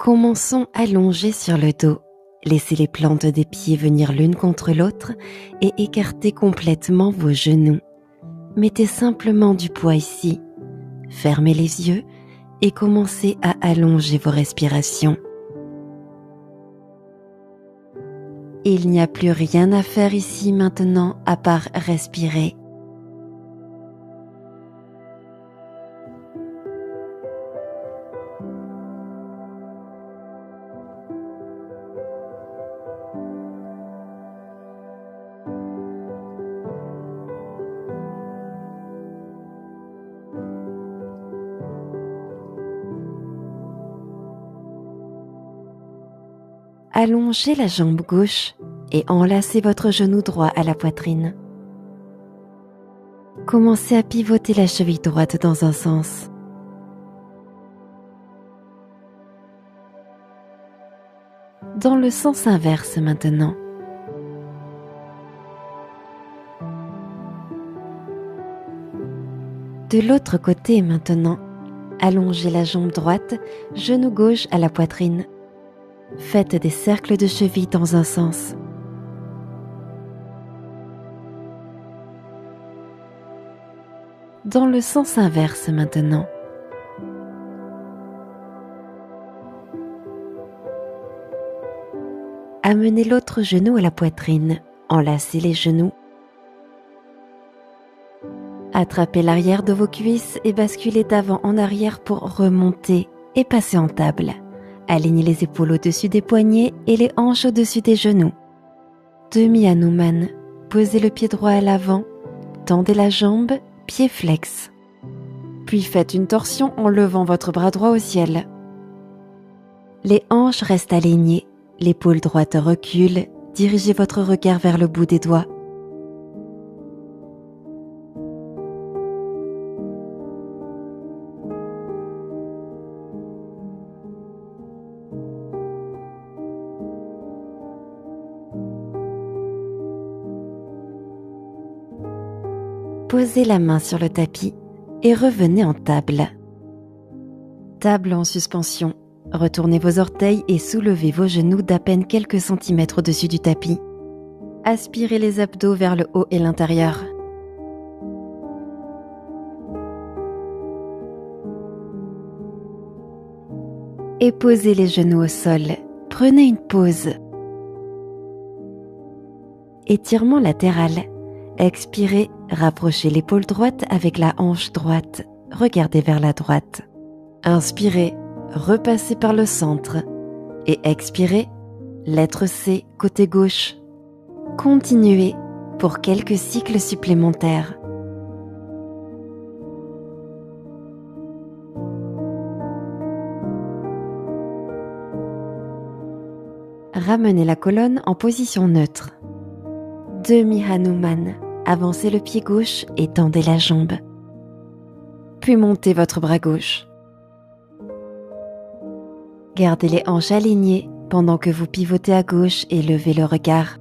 Commençons allongés sur le dos. Laissez les plantes des pieds venir l'une contre l'autre et écartez complètement vos genoux. Mettez simplement du poids ici. Fermez les yeux et commencez à allonger vos respirations. Il n'y a plus rien à faire ici maintenant à part respirer. Allongez la jambe gauche et enlacez votre genou droit à la poitrine. Commencez à pivoter la cheville droite dans un sens. Dans le sens inverse maintenant. De l'autre côté maintenant, allongez la jambe droite, genou gauche à la poitrine. Faites des cercles de cheville dans un sens. Dans le sens inverse maintenant. Amenez l'autre genou à la poitrine, enlacez les genoux. Attrapez l'arrière de vos cuisses et basculez d'avant en arrière pour remonter et passer en table. Alignez les épaules au-dessus des poignets et les hanches au-dessus des genoux. Demi Hanuman. Posez le pied droit à l'avant, tendez la jambe, pied flex. Puis faites une torsion en levant votre bras droit au ciel. Les hanches restent alignées, l'épaule droite recule, dirigez votre regard vers le bout des doigts. Posez la main sur le tapis et revenez en table. Table en suspension. Retournez vos orteils et soulevez vos genoux d'à peine quelques centimètres au-dessus du tapis. Aspirez les abdos vers le haut et l'intérieur. Et posez les genoux au sol. Prenez une pause. Étirement latéral. Expirez, rapprochez l'épaule droite avec la hanche droite. Regardez vers la droite. Inspirez, repassez par le centre. Et expirez, lettre C, côté gauche. Continuez pour quelques cycles supplémentaires. Ramenez la colonne en position neutre. Demi Hanuman. Avancez le pied gauche et tendez la jambe. Puis montez votre bras gauche. Gardez les hanches alignées pendant que vous pivotez à gauche et levez le regard.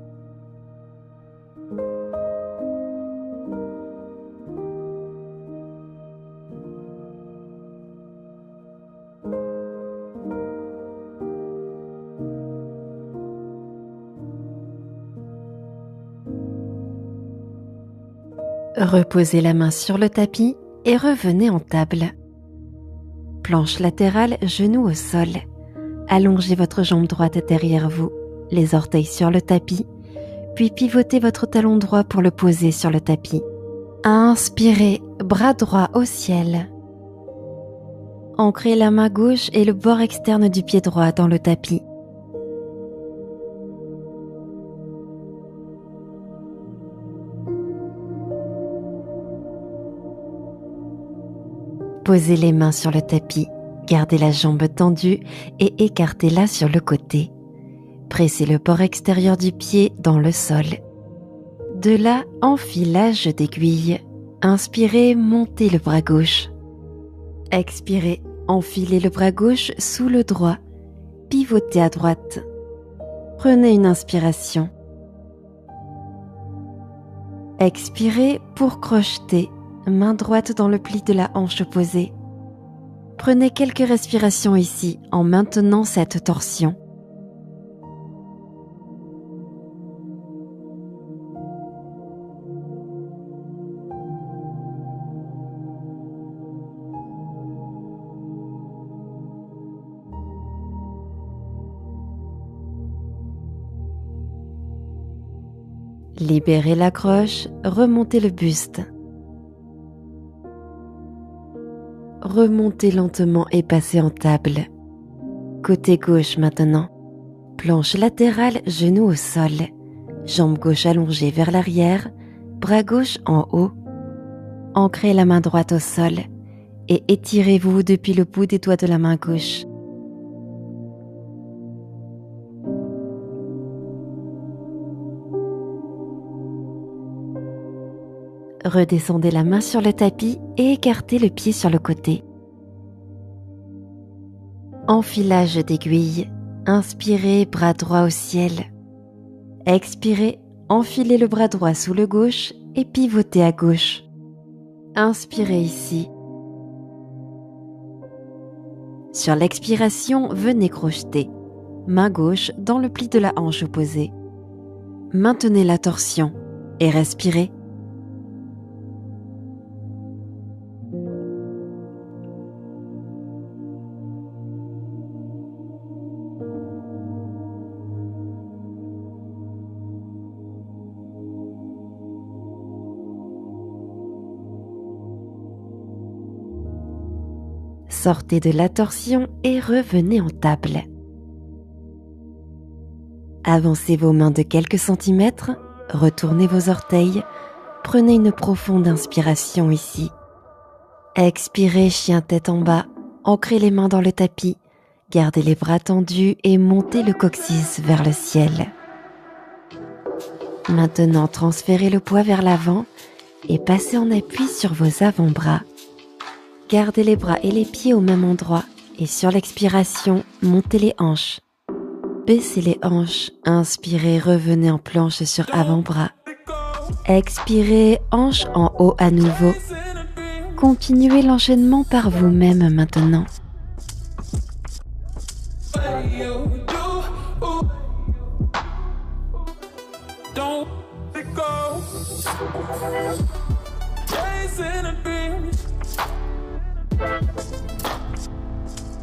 Reposez la main sur le tapis et revenez en table. Planche latérale, genoux au sol. Allongez votre jambe droite derrière vous, les orteils sur le tapis, puis pivotez votre talon droit pour le poser sur le tapis. Inspirez, bras droit au ciel. Ancrez la main gauche et le bord externe du pied droit dans le tapis. Posez les mains sur le tapis, gardez la jambe tendue et écartez-la sur le côté. Pressez le bord extérieur du pied dans le sol. De là, enfilage d'aiguille. Inspirez, montez le bras gauche. Expirez, enfilez le bras gauche sous le droit. Pivotez à droite. Prenez une inspiration. Expirez pour crocheter, main droite dans le pli de la hanche opposée. Prenez quelques respirations ici en maintenant cette torsion. Libérez l'accroche, remontez le buste. Remontez lentement et passez en table. Côté gauche maintenant. Planche latérale, genou au sol. Jambe gauche allongée vers l'arrière, bras gauche en haut. Ancrez la main droite au sol et étirez-vous depuis le bout des doigts de la main gauche. Redescendez la main sur le tapis et écartez le pied sur le côté. Enfilage d'aiguille. Inspirez, bras droit au ciel. Expirez, enfilez le bras droit sous le gauche et pivotez à gauche. Inspirez ici. Sur l'expiration, venez crocheter. Main gauche dans le pli de la hanche opposée. Maintenez la torsion et respirez. Sortez de la torsion et revenez en table. Avancez vos mains de quelques centimètres, retournez vos orteils, prenez une profonde inspiration ici. Expirez, chien tête en bas, ancrez les mains dans le tapis, gardez les bras tendus et montez le coccyx vers le ciel. Maintenant, transférez le poids vers l'avant et passez en appui sur vos avant-bras. Gardez les bras et les pieds au même endroit et sur l'expiration, montez les hanches. Baissez les hanches, inspirez, revenez en planche sur avant-bras. Expirez, hanches en haut à nouveau. Continuez l'enchaînement par vous-même maintenant.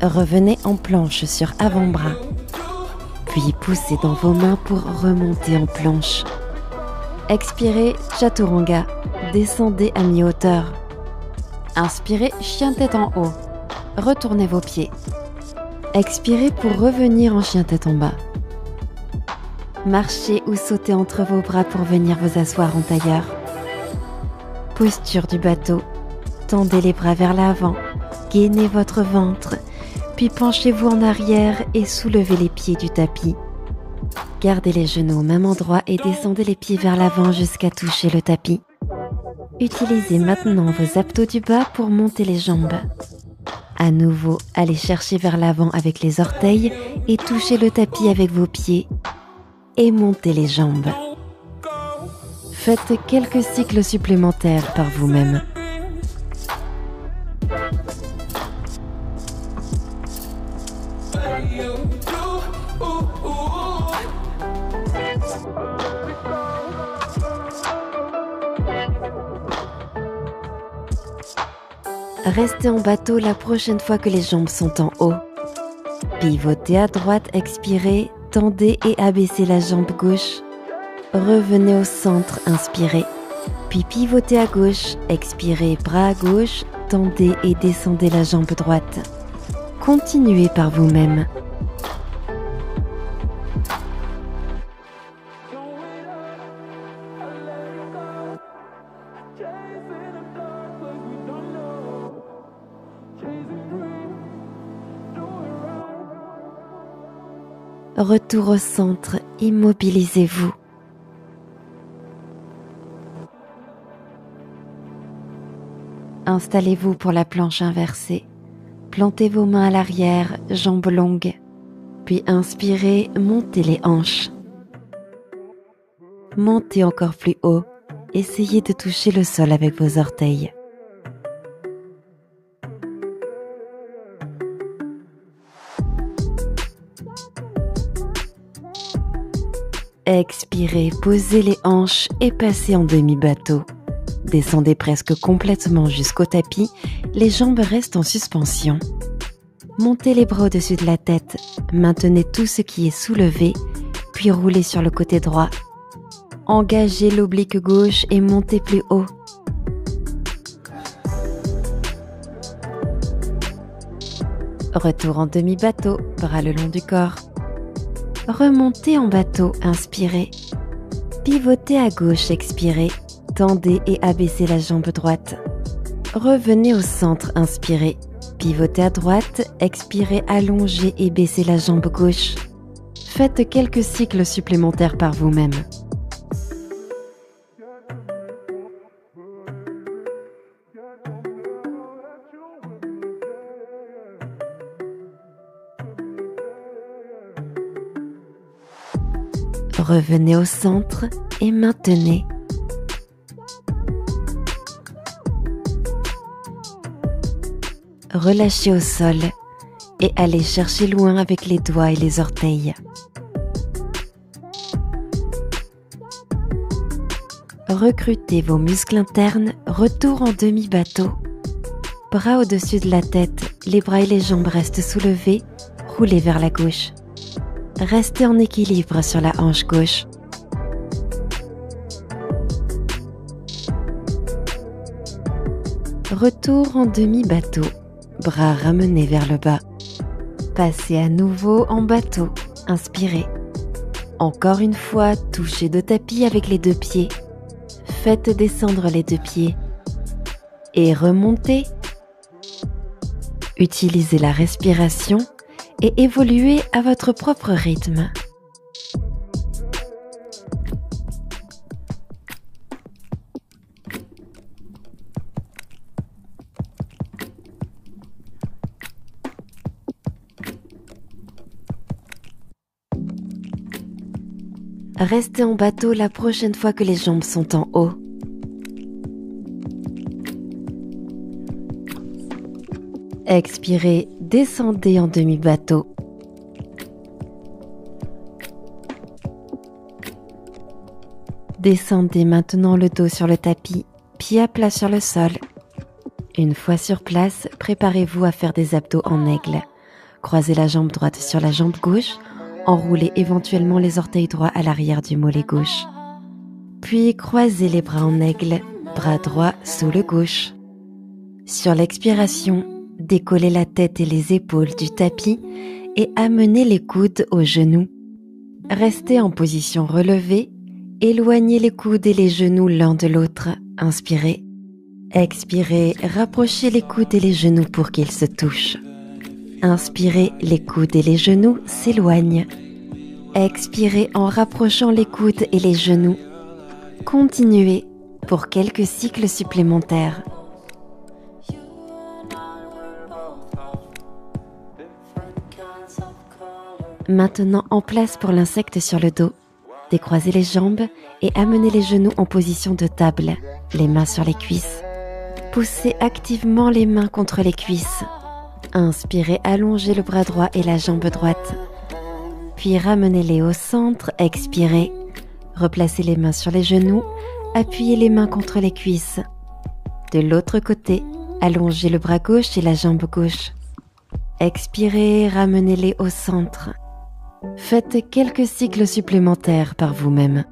Revenez en planche sur avant-bras, puis poussez dans vos mains pour remonter en planche. Expirez, chaturanga, descendez à mi-hauteur. Inspirez, chien tête en haut, retournez vos pieds. Expirez pour revenir en chien tête en bas. Marchez ou sautez entre vos bras pour venir vous asseoir en tailleur. Posture du bateau, tendez les bras vers l'avant, gainez votre ventre, puis penchez-vous en arrière et soulevez les pieds du tapis. Gardez les genoux au même endroit et descendez les pieds vers l'avant jusqu'à toucher le tapis. Utilisez maintenant vos abdos du bas pour monter les jambes. À nouveau, allez chercher vers l'avant avec les orteils et touchez le tapis avec vos pieds et montez les jambes. Faites quelques cycles supplémentaires par vous-même. Restez en bateau la prochaine fois que les jambes sont en haut. Pivotez à droite, expirez, tendez et abaissez la jambe gauche. Revenez au centre, inspirez. Puis pivotez à gauche, expirez, bras à gauche, tendez et descendez la jambe droite. Continuez par vous-même. Retour au centre, immobilisez-vous. Installez-vous pour la planche inversée. Plantez vos mains à l'arrière, jambes longues. Puis inspirez, montez les hanches. Montez encore plus haut. Essayez de toucher le sol avec vos orteils. Expirez, posez les hanches et passez en demi-bateau. Descendez presque complètement jusqu'au tapis, les jambes restent en suspension. Montez les bras au-dessus de la tête, maintenez tout ce qui est soulevé, puis roulez sur le côté droit. Engagez l'oblique gauche et montez plus haut. Retour en demi-bateau, bras le long du corps. Remontez en bateau, inspirez. Pivotez à gauche, expirez. Tendez et abaissez la jambe droite. Revenez au centre, inspirez. Pivotez à droite, expirez, allongez et baissez la jambe gauche. Faites quelques cycles supplémentaires par vous-même. Revenez au centre et maintenez. Relâchez au sol et allez chercher loin avec les doigts et les orteils. Recrutez vos muscles internes, retour en demi-bateau. Bras au-dessus de la tête, les bras et les jambes restent soulevés, roulez vers la gauche. Restez en équilibre sur la hanche gauche. Retour en demi-bateau, bras ramenés vers le bas. Passez à nouveau en bateau, inspirez. Encore une fois, touchez de tapis avec les deux pieds. Faites descendre les deux pieds. Et remontez. Utilisez la respiration et évoluez à votre propre rythme. Restez en bateau la prochaine fois que les jambes sont en haut. Expirez, descendez en demi-bateau. Descendez maintenant le dos sur le tapis, pieds à plat sur le sol. Une fois sur place, préparez-vous à faire des abdos en aigle. Croisez la jambe droite sur la jambe gauche, enroulez éventuellement les orteils droits à l'arrière du mollet gauche. Puis croisez les bras en aigle, bras droit sous le gauche. Sur l'expiration, décollez la tête et les épaules du tapis et amenez les coudes aux genoux. Restez en position relevée, éloignez les coudes et les genoux l'un de l'autre. Inspirez. Expirez, rapprochez les coudes et les genoux pour qu'ils se touchent. Inspirez, les coudes et les genoux s'éloignent. Expirez en rapprochant les coudes et les genoux. Continuez pour quelques cycles supplémentaires. Maintenant en place pour l'insecte sur le dos. Décroisez les jambes et amenez les genoux en position de table, les mains sur les cuisses. Poussez activement les mains contre les cuisses. Inspirez, allongez le bras droit et la jambe droite. Puis ramenez-les au centre, expirez. Replacez les mains sur les genoux, appuyez les mains contre les cuisses. De l'autre côté, allongez le bras gauche et la jambe gauche. Expirez, ramenez-les au centre. Faites quelques cycles supplémentaires par vous-même.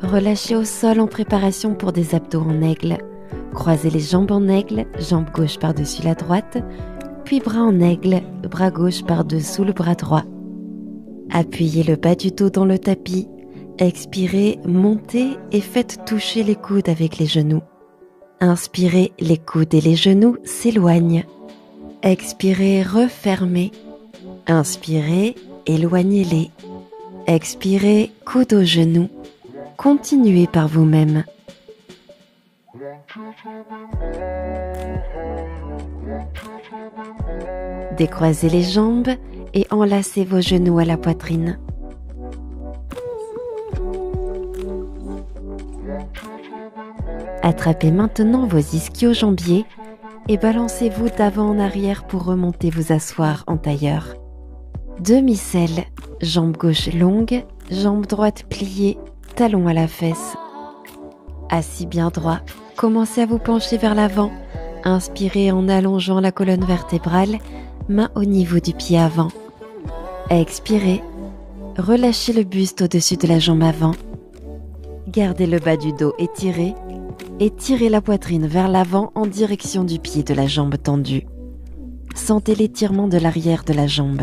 Relâchez au sol en préparation pour des abdos en aigle. Croisez les jambes en aigle, jambe gauche par-dessus la droite, puis bras en aigle, bras gauche par-dessous le bras droit. Appuyez le bas du dos dans le tapis, expirez, montez et faites toucher les coudes avec les genoux. Inspirez, les coudes et les genoux s'éloignent. Expirez, refermez. Inspirez, éloignez-les. Expirez, coudes aux genoux. Continuez par vous-même. Décroisez les jambes et enlacez vos genoux à la poitrine. Attrapez maintenant vos ischio-jambiers et balancez-vous d'avant en arrière pour remonter vous asseoir en tailleur. Demi-selle, jambe gauche longue, jambe droite pliée, talon à la fesse. Assis bien droit, commencez à vous pencher vers l'avant. Inspirez en allongeant la colonne vertébrale, main au niveau du pied avant. Expirez, relâchez le buste au-dessus de la jambe avant. Gardez le bas du dos étiré et tirez la poitrine vers l'avant en direction du pied de la jambe tendue. Sentez l'étirement de l'arrière de la jambe.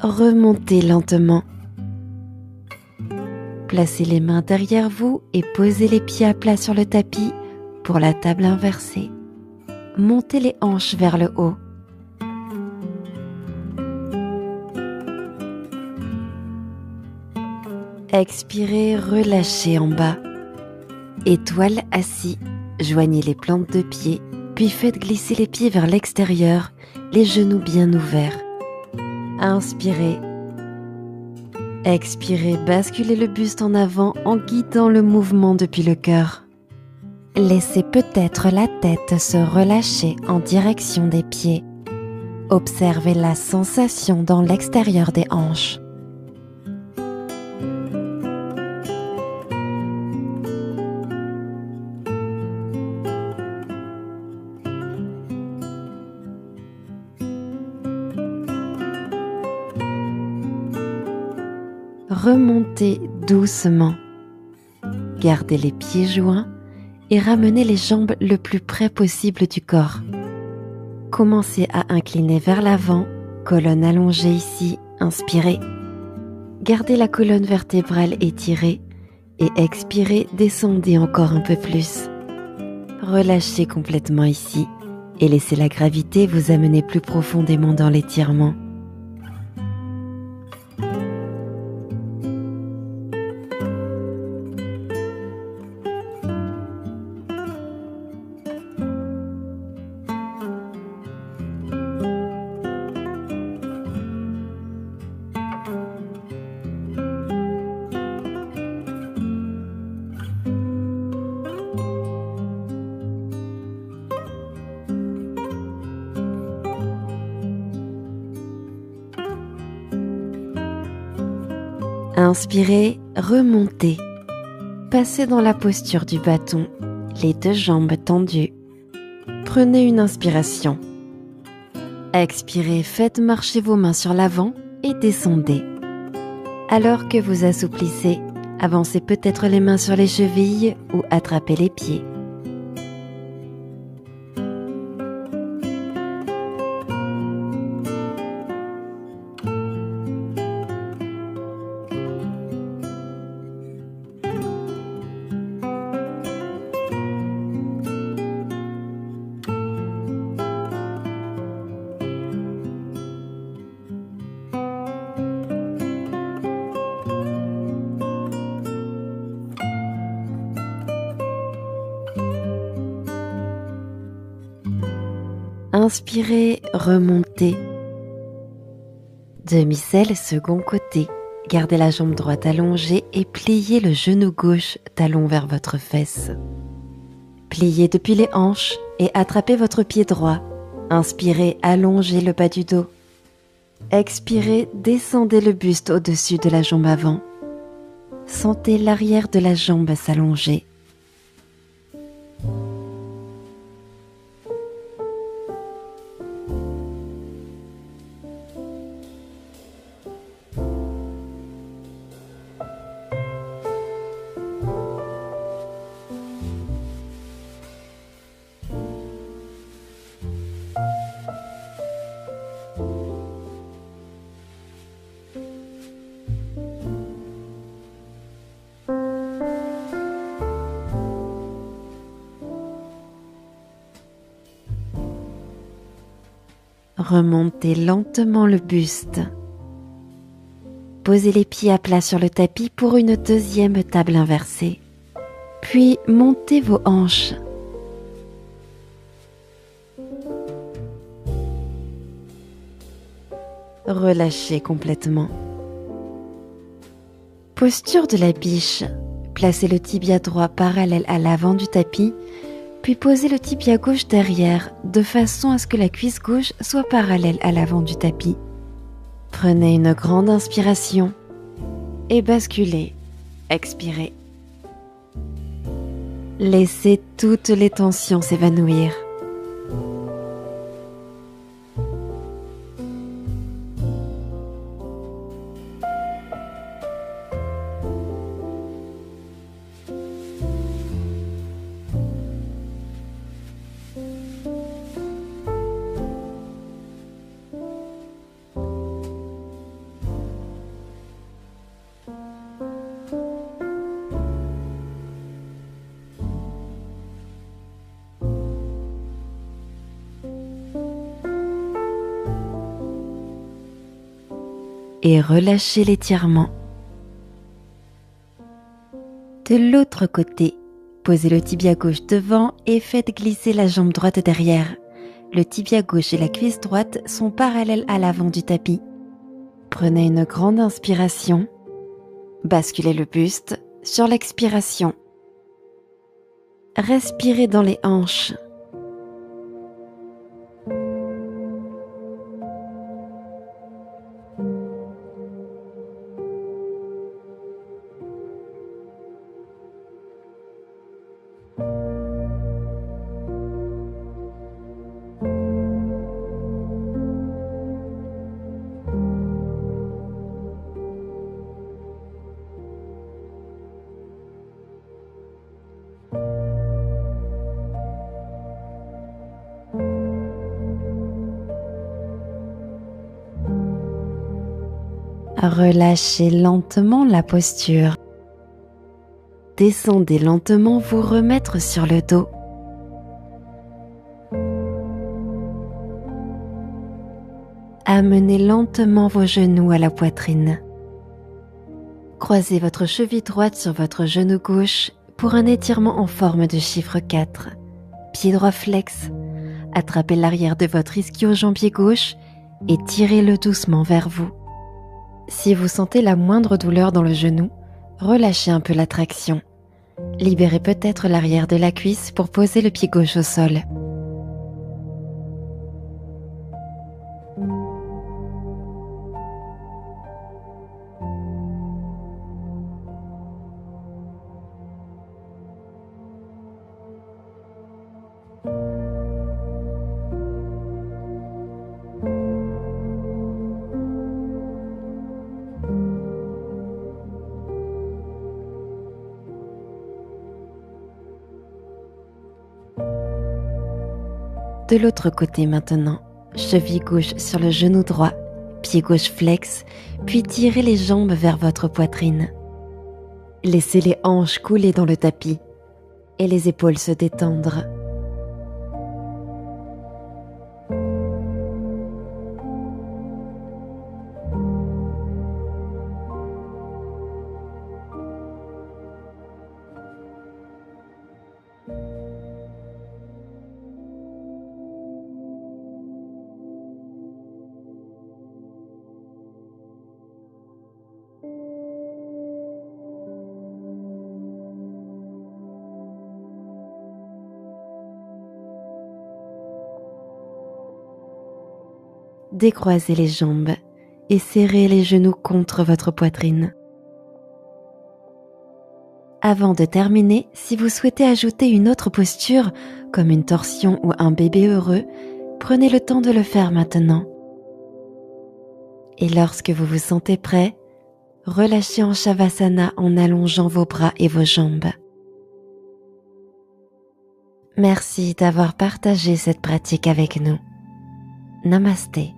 Remontez lentement. Placez les mains derrière vous et posez les pieds à plat sur le tapis pour la table inversée. Montez les hanches vers le haut. Expirez, relâchez en bas. Étoile assis, joignez les plantes de pied, puis faites glisser les pieds vers l'extérieur, les genoux bien ouverts. Inspirez. Expirez, basculez le buste en avant en guidant le mouvement depuis le cœur. Laissez peut-être la tête se relâcher en direction des pieds. Observez la sensation dans l'extérieur des hanches. Remontez doucement. Gardez les pieds joints et ramenez les jambes le plus près possible du corps. Commencez à incliner vers l'avant, colonne allongée ici, inspirez. Gardez la colonne vertébrale étirée et expirez, descendez encore un peu plus. Relâchez complètement ici et laissez la gravité vous amener plus profondément dans l'étirement. Inspirez, remontez. Passez dans la posture du bâton, les deux jambes tendues. Prenez une inspiration. Expirez, faites marcher vos mains sur l'avant et descendez. Alors que vous assouplissez, avancez peut-être les mains sur les chevilles ou attrapez les pieds. Inspirez, remontez. Demi-selle, second côté. Gardez la jambe droite allongée et pliez le genou gauche, talon vers votre fesse. Pliez depuis les hanches et attrapez votre pied droit. Inspirez, allongez le bas du dos. Expirez, descendez le buste au-dessus de la jambe avant. Sentez l'arrière de la jambe s'allonger. Remontez lentement le buste. Posez les pieds à plat sur le tapis pour une deuxième table inversée. Puis montez vos hanches. Relâchez complètement. Posture de la biche. Placez le tibia droit parallèle à l'avant du tapis, puis posez le tibia gauche derrière, de façon à ce que la cuisse gauche soit parallèle à l'avant du tapis. Prenez une grande inspiration et basculez. Expirez. Laissez toutes les tensions s'évanouir. Et relâchez l'étirement. De l'autre côté, posez le tibia gauche devant et faites glisser la jambe droite derrière. Le tibia gauche et la cuisse droite sont parallèles à l'avant du tapis. Prenez une grande inspiration. Basculez le buste sur l'expiration. Respirez dans les hanches. Relâchez lentement la posture. Descendez lentement vous remettre sur le dos. Amenez lentement vos genoux à la poitrine. Croisez votre cheville droite sur votre genou gauche pour un étirement en forme de chiffre 4. Pied droit flex. Attrapez l'arrière de votre ischio-jambier gauche et tirez-le doucement vers vous. Si vous sentez la moindre douleur dans le genou, relâchez un peu la traction. Libérez peut-être l'arrière de la cuisse pour poser le pied gauche au sol. De l'autre côté maintenant, cheville gauche sur le genou droit, pied gauche flex, puis tirez les jambes vers votre poitrine. Laissez les hanches couler dans le tapis et les épaules se détendre. Décroisez les jambes et serrez les genoux contre votre poitrine. Avant de terminer, si vous souhaitez ajouter une autre posture, comme une torsion ou un bébé heureux, prenez le temps de le faire maintenant. Et lorsque vous vous sentez prêt, relâchez en Shavasana en allongeant vos bras et vos jambes. Merci d'avoir partagé cette pratique avec nous. Namasté.